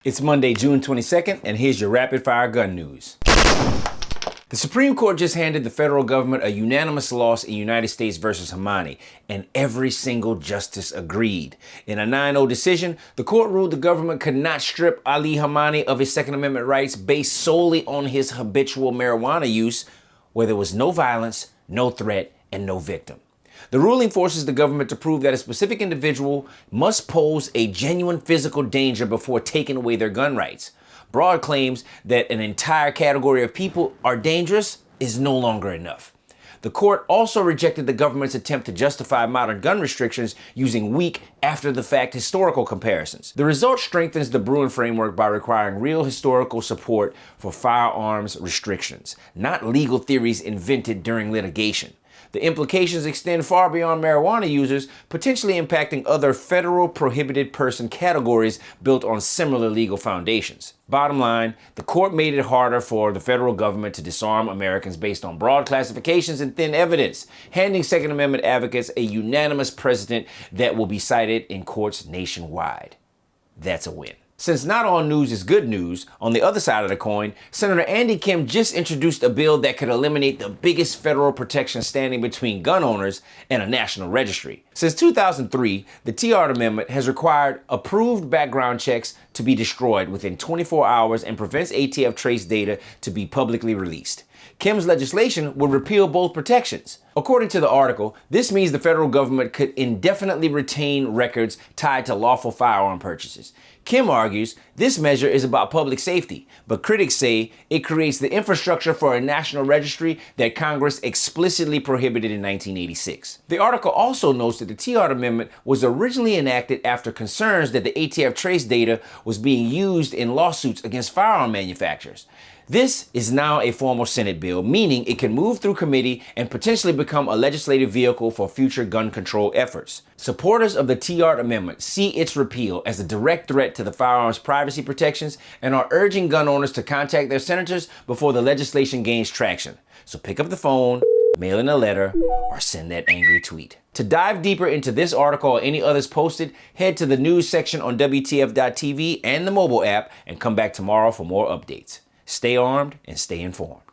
It's Monday, June 22nd, and here's your rapid fire gun news. The Supreme Court just handed the federal government a unanimous loss in United States versus Hamani, and every single justice agreed. In a 9-0 decision, the court ruled the government could not strip Ali Hamani of his Second Amendment rights based solely on his habitual marijuana use, where there was no violence, no threat, and no victim. The ruling forces the government to prove that a specific individual must pose a genuine physical danger before taking away their gun rights. Broad claims that an entire category of people are dangerous is no longer enough. The court also rejected the government's attempt to justify modern gun restrictions using weak, after-the-fact historical comparisons. The result strengthens the Bruin framework by requiring real historical support for firearms restrictions, not legal theories invented during litigation. The implications extend far beyond marijuana users, potentially impacting other federal prohibited person categories built on similar legal foundations. Bottom line, the court made it harder for the federal government to disarm Americans based on broad classifications and thin evidence, handing Second Amendment advocates a unanimous precedent that will be cited in courts nationwide. That's a win. Since not all news is good news, on the other side of the coin, Senator Andy Kim just introduced a bill that could eliminate the biggest federal protection standing between gun owners and a national registry. Since 2003, the TR Amendment has required approved background checks to be destroyed within 24 hours and prevents ATF trace data to be publicly released. Kim's legislation would repeal both protections. According to the article, this means the federal government could indefinitely retain records tied to lawful firearm purchases. Kim argues this measure is about public safety, but critics say it creates the infrastructure for a national registry that Congress explicitly prohibited in 1986. The article also notes that the TR Amendment was originally enacted after concerns that the ATF trace data was being used in lawsuits against firearm manufacturers. This is now a formal Senate bill, meaning it can move through committee and potentially become a legislative vehicle for future gun control efforts. Supporters of the TR Amendment see its repeal as a direct threat to the firearms privacy protections and are urging gun owners to contact their senators before the legislation gains traction. So pick up the phone, mail in a letter, or send that angry tweet. To dive deeper into this article or any others posted, head to the news section on WTF.tv and the mobile app and come back tomorrow for more updates. Stay armed and stay informed.